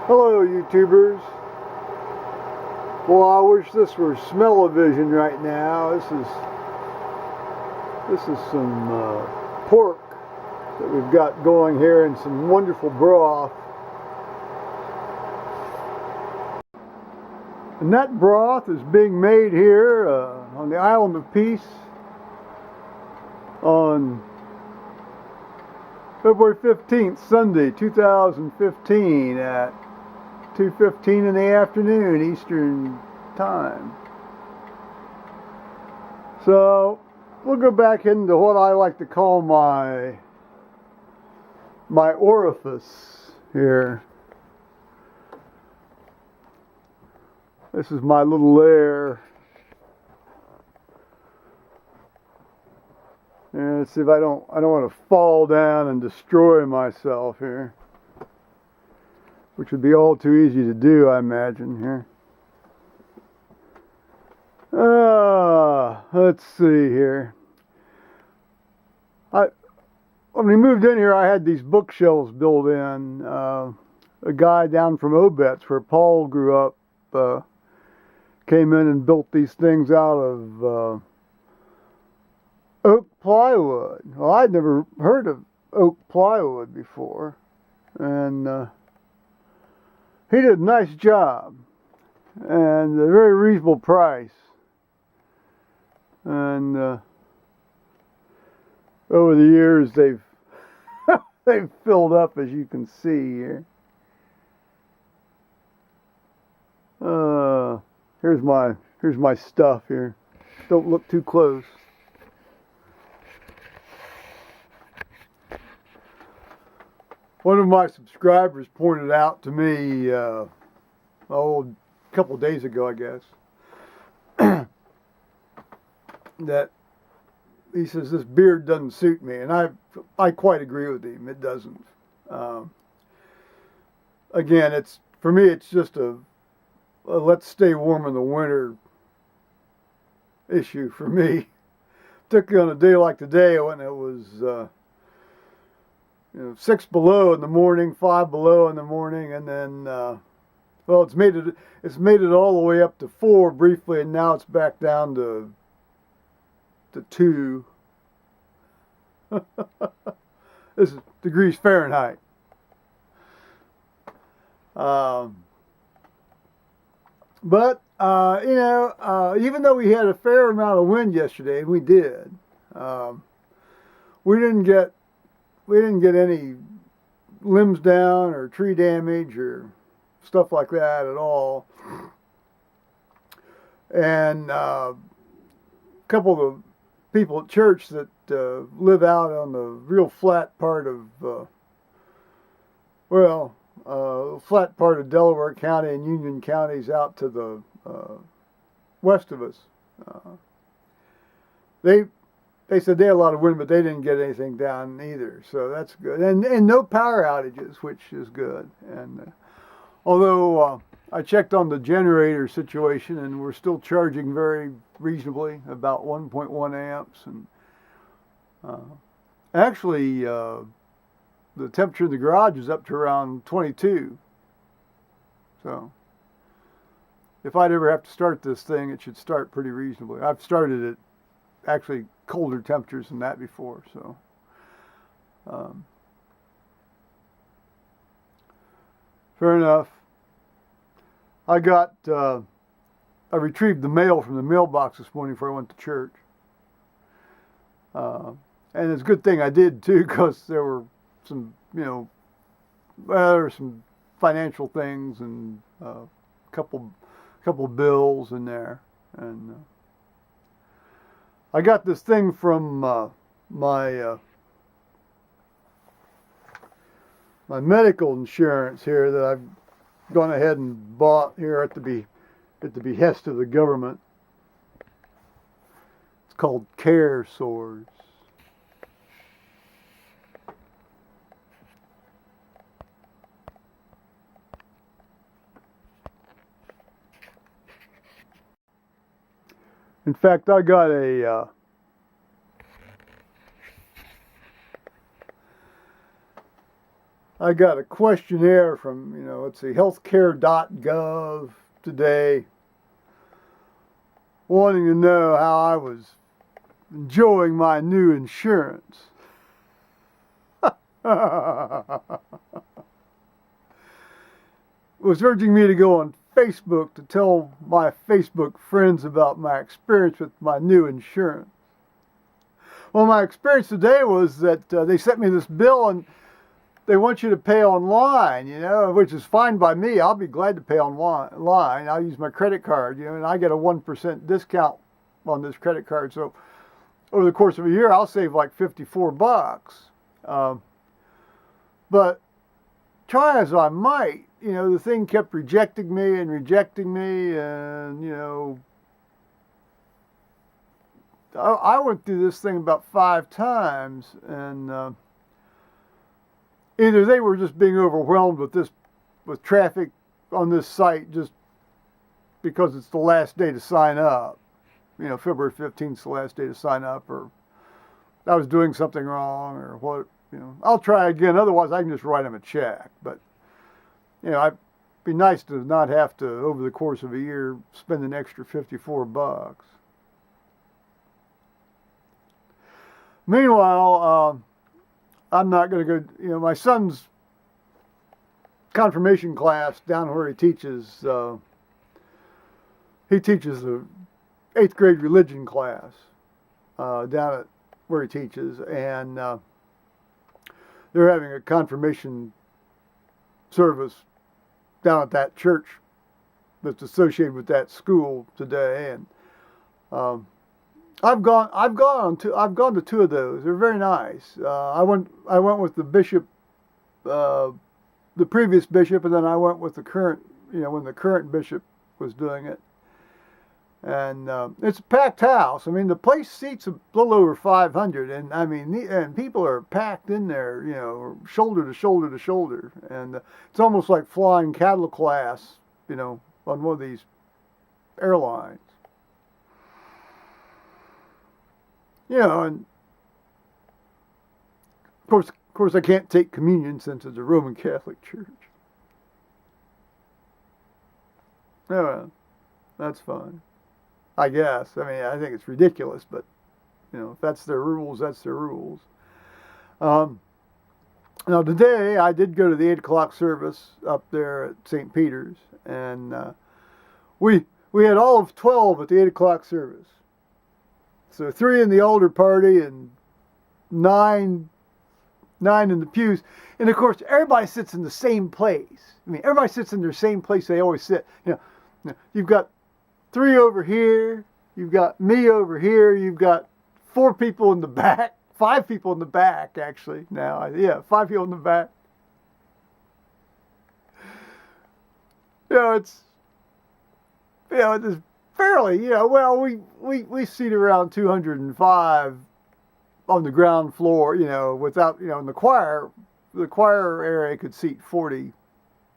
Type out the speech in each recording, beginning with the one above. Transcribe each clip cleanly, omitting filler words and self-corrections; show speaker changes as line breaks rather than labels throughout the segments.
Hello, YouTubers. Well, I wish this were smell-o-vision right now. This is some pork that we've got going here and some wonderful broth. And that broth is being made here on the Island of Peace on February 15th, Sunday, 2015 at 2:15 in the afternoon Eastern Time. So we'll go back into what I like to call my orifice here. This is my little lair. And let's see if I don't want to fall down and destroy myself here, which would be all too easy to do, I imagine, here. Let's see here. When we moved in here, I had these bookshelves built in. A guy down from Obetz, where Paul grew up, came in and built these things out of oak plywood. Well, I'd never heard of oak plywood before, and he did a nice job and a very reasonable price. And over the years, they've they've filled up, as you can see here. Here's my stuff here. Don't look too close. One of my subscribers pointed out to me a couple days ago, I guess, that he says this beard doesn't suit me, and I quite agree with him. It doesn't. Again, for me, it's just a let's stay warm in the winter issue for me. Particularly on a day like today when it was 6 below in the morning, 5 below in the morning, and then well, it's made it all the way up to 4 briefly, and now it's back down to 2. This is degrees Fahrenheit. But even though we had a fair amount of wind yesterday, and we did, we didn't get any limbs down or tree damage or stuff like that at all. And a couple of the people at church that live out on the real flat part of flat part of Delaware County and Union counties out to the west of us. They said they had a lot of wind, but they didn't get anything down either, so that's good. And no power outages, which is good. And although I checked on the generator situation, and we're still charging very reasonably, about 1.1 amps, and actually the temperature in the garage is up to around 22. So if I'd ever have to start this thing, it should start pretty reasonably. I've started it actually colder temperatures than that before, so fair enough. I retrieved the mail from the mailbox this morning before I went to church, and it's a good thing I did too, because there were some there were some financial things and a couple bills in there, and I got this thing from my medical insurance here that I've gone ahead and bought here at the behest of the government. It's called Care Swords. In fact, I got a I got a questionnaire from, let's see, healthcare.gov today, wanting to know how I was enjoying my new insurance. Was urging me to go on Facebook to tell my Facebook friends about my experience with my new insurance. Well, my experience today was that they sent me this bill and they want you to pay online, which is fine by me. I'll be glad to pay online. I'll use my credit card, and I get a 1% discount on this credit card. So over the course of a year, I'll save like $54. But try as I might, the thing kept rejecting me, and I went through this thing about 5 times, and either they were just being overwhelmed with traffic on this site just because it's the last day to sign up. February 15th is the last day to sign up, or I was doing something wrong, or what. I'll try again. Otherwise, I can just write them a check. But it'd be nice to not have to, over the course of a year, spend an extra $54. Meanwhile, I'm not going to go, my son's confirmation class down where he teaches the 8th grade religion class down at where he teaches, and they're having a confirmation service down at that church that's associated with that school today, and I've gone to 2 of those. They're very nice. I went with the bishop, the previous bishop, and then I went with the current, when the current bishop was doing it. And it's a packed house. I mean, the place seats a little over 500, and and people are packed in there, shoulder to shoulder to shoulder, and it's almost like flying cattle class, on one of these airlines. And of course, I can't take communion since it's a Roman Catholic church. Oh, that's fine, I guess. I think it's ridiculous, but if that's their rules, that's their rules. Now today I did go to the 8 o'clock service up there at St. Peter's, and we had all of 12 at the 8 o'clock service. So 3 in the older party and 9 in the pews. And of course, everybody sits in the same place. Everybody sits in their same place they always sit. You've got 3 over here. You've got me over here. You've got 4 people in the back. 5 people in the back, actually. Now, 5 people in the back. It's fairly, we seat around 205 on the ground floor, without, in the choir area could seat 40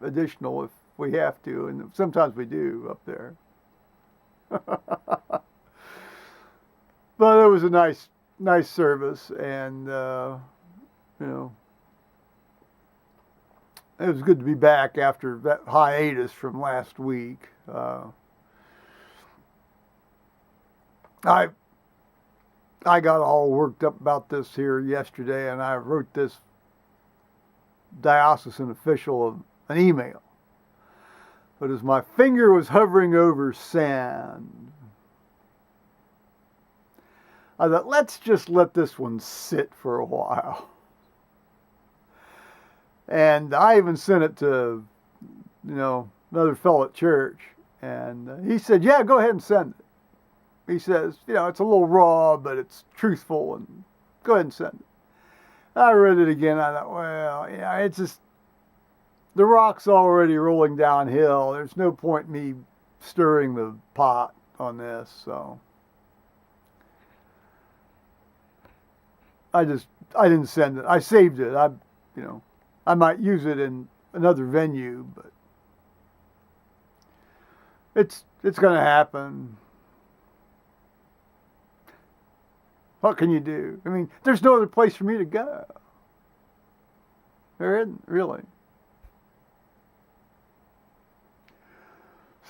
additional if we have to, and sometimes we do up there. But it was a nice service, and, it was good to be back after that hiatus from last week. I got all worked up about this here yesterday, and I wrote this diocesan official an email. But as my finger was hovering over sand, I thought, let's just let this one sit for a while. And I even sent it to, another fellow at church, and he said, yeah, go ahead and send it. He says, it's a little raw, but it's truthful, and go ahead and send it. I read it again. I thought, well, it's just, the rock's already rolling downhill. There's no point in me stirring the pot on this, so I didn't send it. I saved it. I might use it in another venue, but it's going to happen. What can you do? There's no other place for me to go. There isn't, really.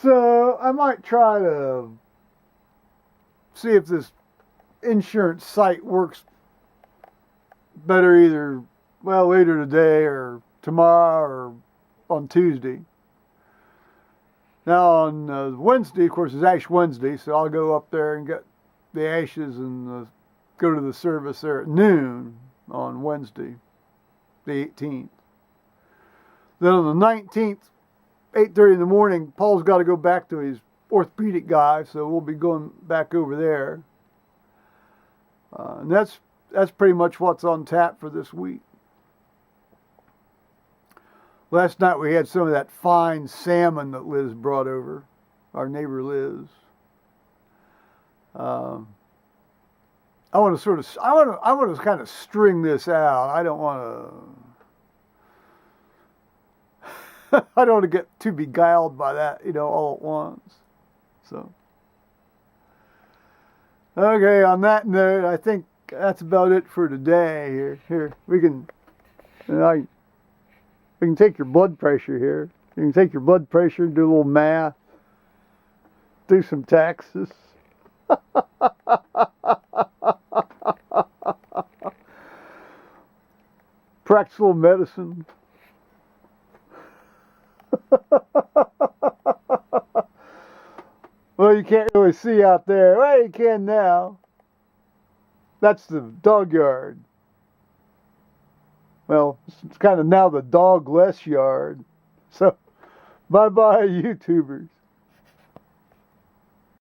So I might try to see if this insurance site works better either, well, later today or tomorrow or on Tuesday. Now on Wednesday, of course, it's Ash Wednesday, so I'll go up there and get the ashes and go to the service there at noon on Wednesday, the 18th. Then on the 19th, 8:30 in the morning, Paul's got to go back to his orthopedic guy, so we'll be going back over there. And that's pretty much what's on tap for this week. Last night we had some of that fine salmon that Liz brought over, our neighbor Liz. I want to kind of string this out. I don't want to. I don't want to get too beguiled by that, all at once. So, okay. On that note, I think that's about it for today. Here, we can take your blood pressure here. You can take your blood pressure, do a little math, do some taxes. Practice a little medicine. Well, you can't really see out there. Well, you can now. That's the dog yard. Well, it's kind of now the dog-less yard. So, bye-bye, YouTubers.